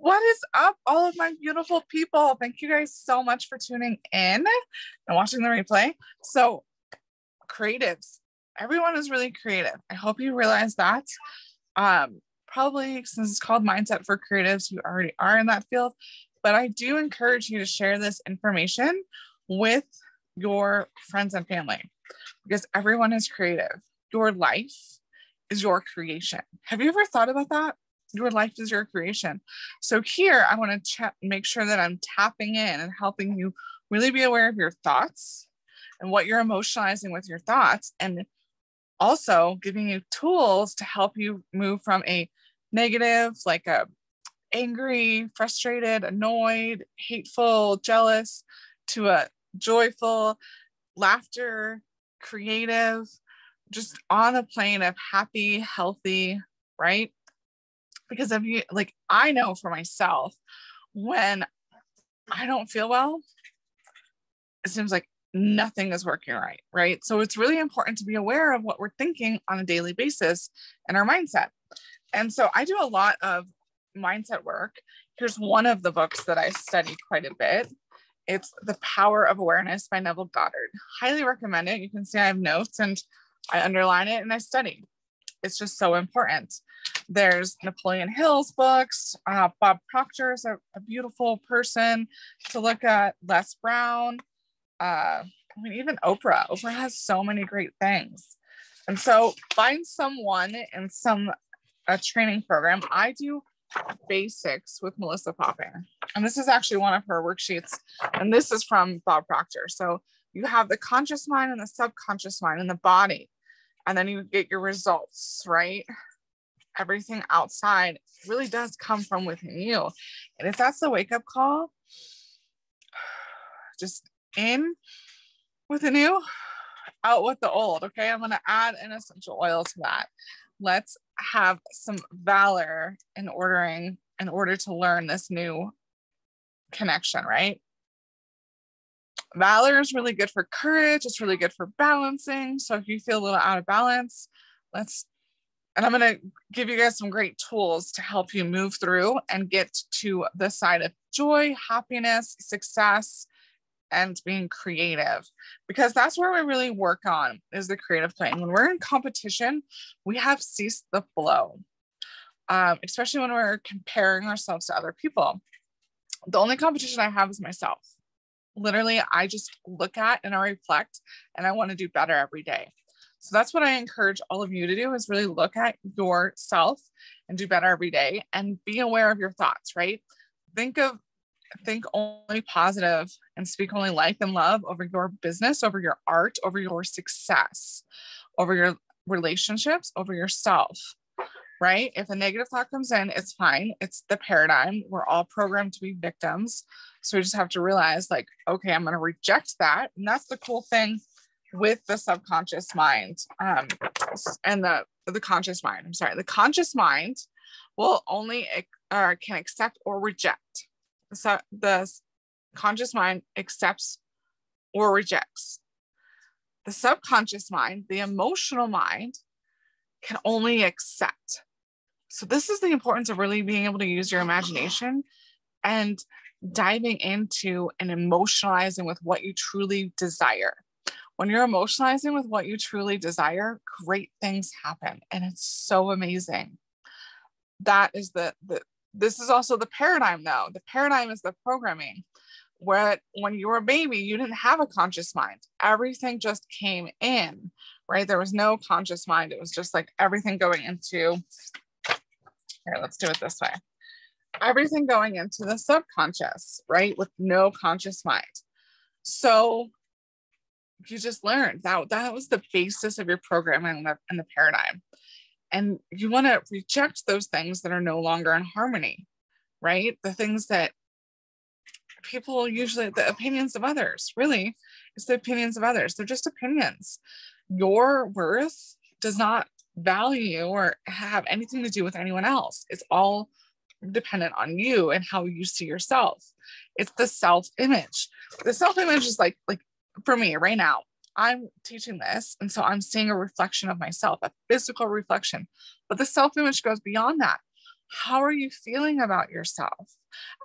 What is up, all of my beautiful people? Thank you guys so much for tuning in and watching the replay. So, creatives, everyone is really creative. I hope you realize that. Probably since it's called Mindset for Creatives, you already are in that field. But I do encourage you to share this information with your friends and family because everyone is creative. Your life is your creation. Have you ever thought about that? Your life is your creation. So here I want to make sure that I'm tapping in and helping you really be aware of your thoughts and what you're emotionalizing with your thoughts, and also giving you tools to help you move from a negative, like a angry, frustrated, annoyed, hateful, jealous, to a joyful, laughter, creative, just on a plane of happy, healthy, right? Because if you, like, I know for myself, when I don't feel well, it seems like nothing is working right, right? So it's really important to be aware of what we're thinking on a daily basis and our mindset. And so I do a lot of mindset work. Here's one of the books that I study quite a bit. It's The Power of Awareness by Neville Goddard. Highly recommend it. You can see I have notes and I underline it and I study. It's just so important. There's Napoleon Hill's books. Bob Proctor is a beautiful person to look at. Les Brown. Even Oprah. Oprah has so many great things. And so find someone in a training program. I do basics with Melissa Popping. And this is actually one of her worksheets. And this is from Bob Proctor. So you have the conscious mind and the subconscious mind in the body. And then you get your results, right? Everything outside really does come from within you. And if that's the wake-up call, just in with the new, out with the old, okay? I'm going to add an essential oil to that. Let's have some valor in order to learn this new connection, right? Valor is really good for courage. It's really good for balancing. So if you feel a little out of balance, and I'm going to give you guys some great tools to help you move through and get to the side of joy, happiness, success, and being creative, because that's where we really work on, is the creative plane. When we're in competition, we have ceased the flow, especially when we're comparing ourselves to other people. The only competition I have is myself. Literally, I just look at and I reflect, and I want to do better every day. So that's what I encourage all of you to do, is really look at yourself and do better every day, and be aware of your thoughts, right? Think only positive and speak only life and love over your business, over your art, over your success, over your relationships, over yourself, right? If a negative thought comes in, it's fine. It's the paradigm. We're all programmed to be victims. So we just have to realize, like, okay, I'm going to reject that. And that's the cool thing with the subconscious mind, and the conscious mind. I'm sorry. The conscious mind will only can accept or reject. So the conscious mind accepts or rejects. The subconscious mind, the emotional mind, can only accept. So this is the importance of really being able to use your imagination and diving into and emotionalizing with what you truly desire. When you're emotionalizing with what you truly desire, great things happen. And it's so amazing. That is this is also the paradigm, though. The paradigm is the programming, where when you were a baby, you didn't have a conscious mind. Everything just came in, right? There was no conscious mind. It was just like everything going into, here, let's do it this way. Everything going into the subconscious, right? With no conscious mind. So you just learned that was the basis of your programming and the paradigm. And you want to reject those things that are no longer in harmony, right? The things that people usually, the opinions of others, really, it's the opinions of others. They're just opinions. Your worth does not value or have anything to do with anyone else. It's all dependent on you and how you see yourself. It's the self-image. The self-image is like for me right now, I'm teaching this. And so I'm seeing a reflection of myself, a physical reflection, but the self-image goes beyond that. How are you feeling about yourself?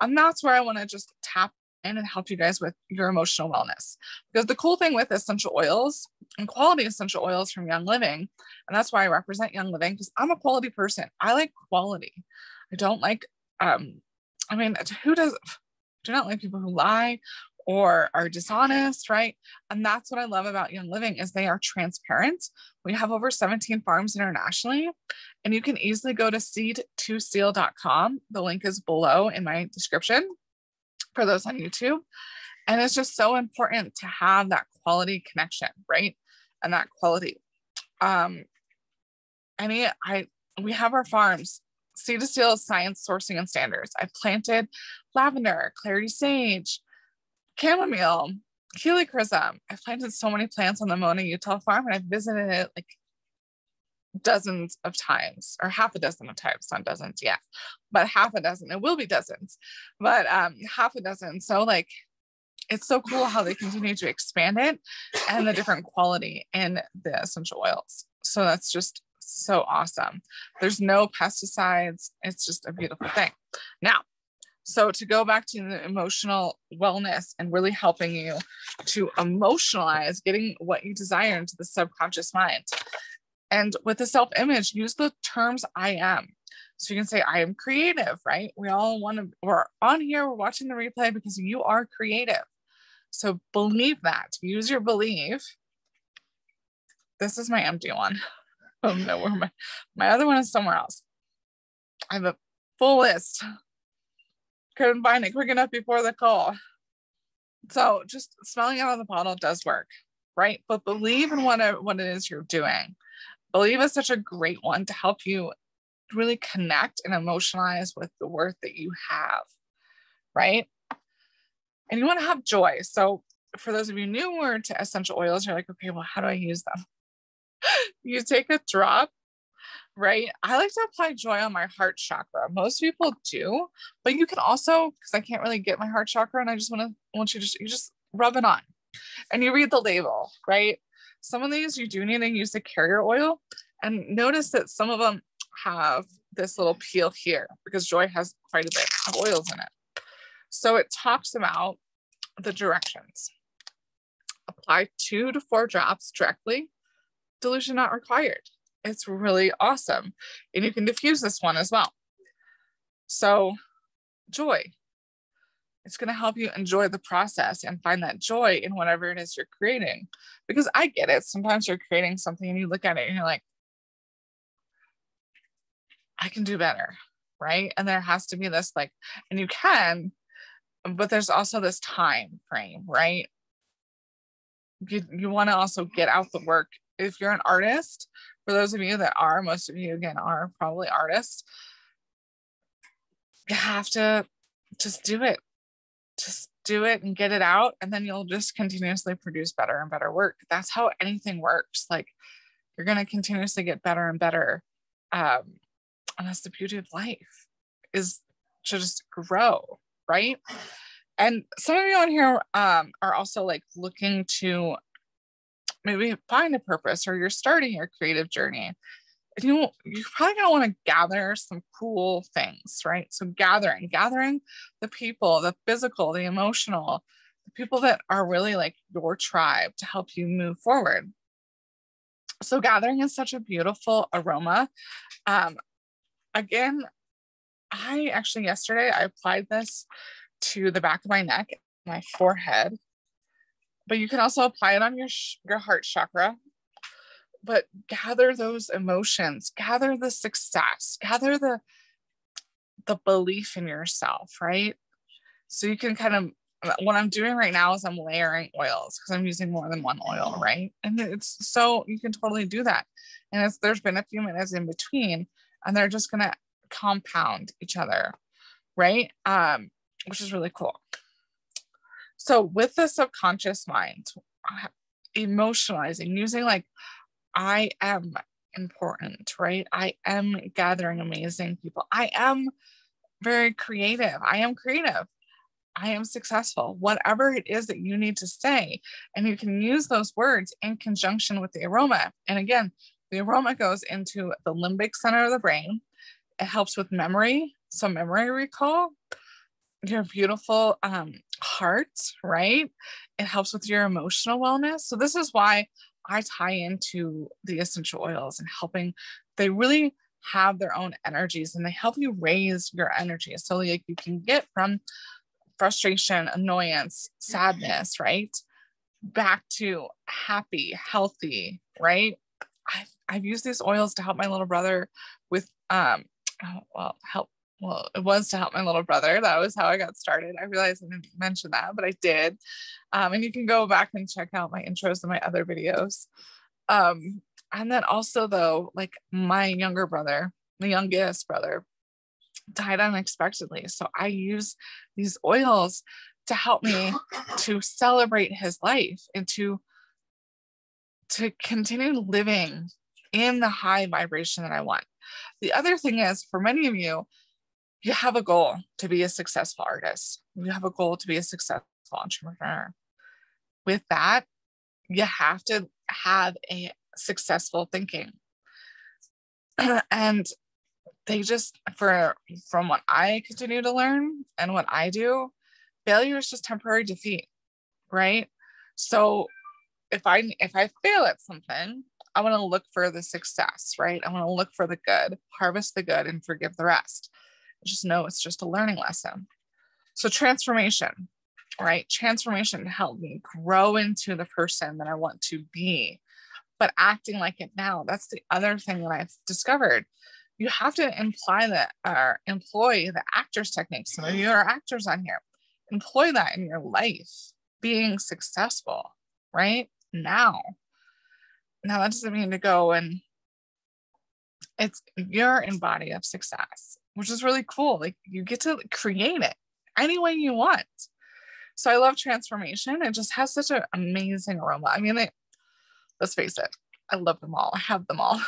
And that's where I want to just tap in and help you guys with your emotional wellness. Because the cool thing with essential oils and quality essential oils from Young Living, and that's why I represent Young Living, because I'm a quality person. I like quality. I don't like, I mean, who does, do not like people who lie or are dishonest, right? And that's what I love about Young Living is they are transparent. We have over 17 farms internationally, and you can easily go to seed2seal.com. The link is below in my description for those on YouTube. And it's just so important to have that quality connection, right? And that quality. We have our farms. Seed to Seal is science, sourcing, and standards. I've planted lavender, clarity sage, chamomile, helichrysum. I've planted so many plants on the Mona, Utah farm, and I've visited it like dozens of times, or half a dozen of times, not dozens yet, but half a dozen. It will be dozens, but half a dozen. So like, it's so cool how they continue to expand it and the different quality in the essential oils. So that's just so awesome. There's no pesticides. It's just a beautiful thing. Now, so to go back to the emotional wellness and really helping you to emotionalize, getting what you desire into the subconscious mind. And with the self-image, use the terms I am. So you can say, I am creative, right? We all want to, we're on here, we're watching the replay because you are creative. So believe that, use your belief. This is my empty one. Oh no, where my other one is somewhere else. I have a full list. Couldn't find it quick enough before the call. So just smelling it on the bottle does work, right? But believe in what it is you're doing. Believe is such a great one to help you really connect and emotionalize with the worth that you have, right? And you want to have joy. So for those of you newer to essential oils, you're like, okay, well, how do I use them? You take a drop, right? I like to apply joy on my heart chakra. Most people do, but you can also, because I can't really get my heart chakra, and I just want you to just rub it on, and you read the label, right? Some of these you do need to use the carrier oil, and notice that some of them have this little peel here because joy has quite a bit of oils in it. So it talks about the directions. Apply 2 to 4 drops directly. Dilution not required. It's really awesome. And you can diffuse this one as well. So joy. It's going to help you enjoy the process and find that joy in whatever it is you're creating. Because I get it. Sometimes you're creating something and you look at it and you're like, I can do better, right? And there has to be this like, and you can, but there's also this time frame, right? You want to also get out the work. If you're an artist, for those of you that are, most of you again are probably artists, you have to just do it. Just do it and get it out. And then you'll just continuously produce better and better work. That's how anything works. Like you're going to continuously get better and better. And that's the beauty of life, is to just grow, right? And some of you on here are also like looking to maybe find a purpose, or you're starting your creative journey. And you're probably gonna want to gather some cool things, right? So gathering the people, the physical, the emotional, the people that are really like your tribe to help you move forward. So gathering is such a beautiful aroma. Again, yesterday I applied this to the back of my neck, my forehead, but you can also apply it on your heart chakra. But gather those emotions, gather the success, gather the belief in yourself, right? So you can kind of, what I'm doing right now is I'm layering oils because I'm using more than one oil, right? And it's so you can totally do that. And there's been a few minutes in between, and they're just going to compound each other, right? Which is really cool. So with the subconscious mind, emotionalizing, using like, I am important, right? I am gathering amazing people. I am very creative. I am creative. I am successful. Whatever it is that you need to say. And you can use those words in conjunction with the aroma. And again, the aroma goes into the limbic center of the brain. It helps with memory. So memory recall, your beautiful heart, right? It helps with your emotional wellness. So this is why I tie into the essential oils and helping, they really have their own energies and they help you raise your energy. So like you can get from frustration, annoyance, sadness, right? Back to happy, healthy, right? I've used these oils to help my little brother with it was to help my little brother. That was how I got started. I realized I didn't mention that, but I did. And you can go back and check out my intros and my other videos. And then also though, like my younger brother, the youngest brother, died unexpectedly. So I use these oils to help me to celebrate his life and to continue living in the high vibration that I want. The other thing is, for many of you, you have a goal to be a successful artist. You have a goal to be a successful entrepreneur. With that, you have to have a successful thinking. And they just, from what I continue to learn and what I do, failure is just temporary defeat, right? So if I fail at something, I want to look for the success, right? I want to look for the good, harvest the good, and forgive the rest. Just know it's just a learning lesson. So transformation, right? Transformation to help me grow into the person that I want to be, but acting like it now. That's the other thing that I've discovered. You have to employ the actor's techniques. Some of you are actors on here. Employ that in your life, being successful, right? Now that doesn't mean to go and you're in body of success, which is really cool. Like you get to create it any way you want. So I love transformation. It just has such an amazing aroma. I mean, let's face it, I love them all. I have them all.